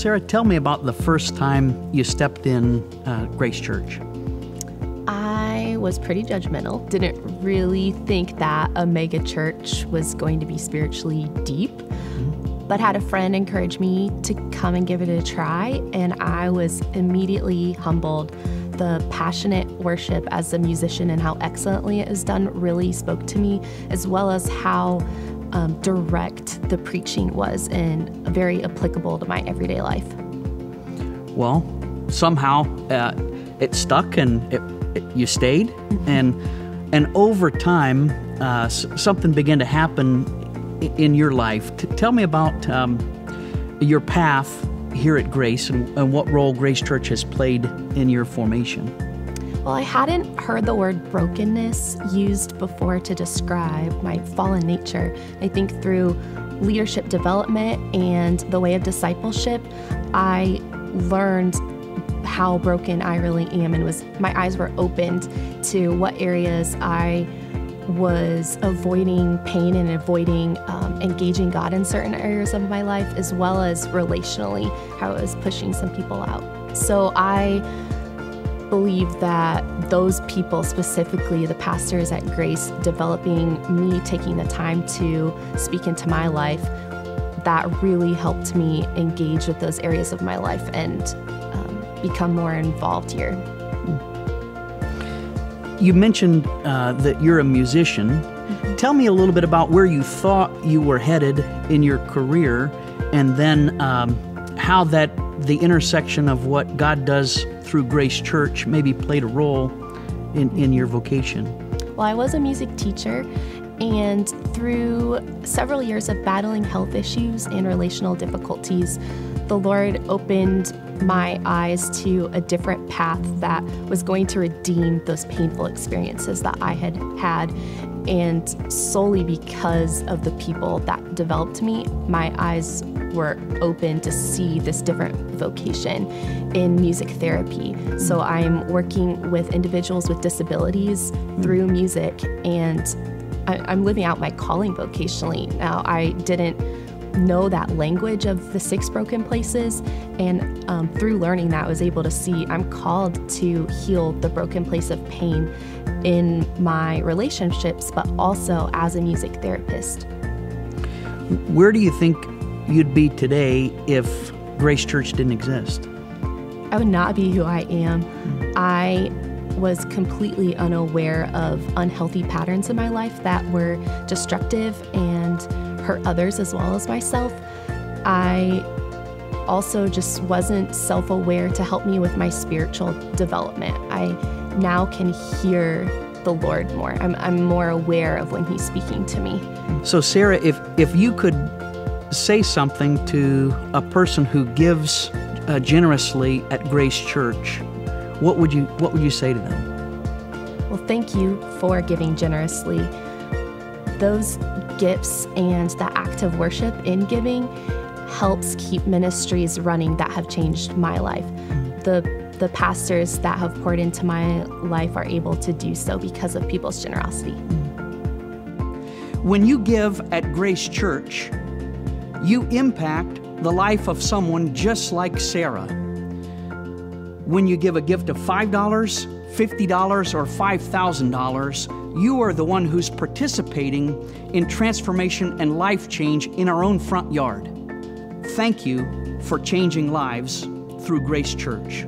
Sarah, tell me about the first time you stepped in Grace Church. I was pretty judgmental. Didn't really think that a mega church was going to be spiritually deep, but had a friend encourage me to come and give it a try, and I was immediately humbled. The passionate worship as a musician and how excellently it is done really spoke to me, as well as how direct the preaching was and very applicable to my everyday life. Well, somehow it stuck and you stayed, and over time something began to happen in your life. Tell me about your path here at Grace and what role Grace Church has played in your formation. Well, I hadn't heard the word brokenness used before to describe my fallen nature. I think through leadership development and the way of discipleship, I learned how broken I really am, and my eyes were opened to what areas I was avoiding pain and avoiding engaging God in certain areas of my life, as well as relationally, how it was pushing some people out. So I believe that those people, specifically the pastors at Grace, developing me, taking the time to speak into my life, that really helped me engage with those areas of my life and become more involved here. You mentioned that you're a musician. Mm-hmm. Tell me a little bit about where you thought you were headed in your career, and then how the intersection of what God does through Grace Church maybe played a role in your vocation. Well, I was a music teacher, and through several years of battling health issues and relational difficulties, the Lord opened my eyes to a different path that was going to redeem those painful experiences that I had had. And solely because of the people that developed me, my eyes were open to see this different vocation in music therapy. So I'm working with individuals with disabilities through music, and I'm living out my calling vocationally. Now, I didn't know that language of the 6 broken places, and through learning that, I was able to see I'm called to heal the broken place of pain in my relationships, but also as a music therapist. Where do you think you'd be today if Grace Church didn't exist? I would not be who I am. I was completely unaware of unhealthy patterns in my life that were destructive and hurt others as well as myself. I also just wasn't self-aware to help me with my spiritual development. I now can hear the Lord more. I'm more aware of when He's speaking to me. So Sarah, if you could say something to a person who gives generously at Grace Church, what would you say to them? Well, thank you for giving generously. Those gifts and the act of worship in giving helps keep ministries running that have changed my life. The pastors that have poured into my life are able to do so because of people's generosity. When you give at Grace Church, you impact the life of someone just like Sarah. When you give a gift of $5, $50, or $5,000, you are the one who's participating in transformation and life change in our own front yard. Thank you for changing lives through Grace Church.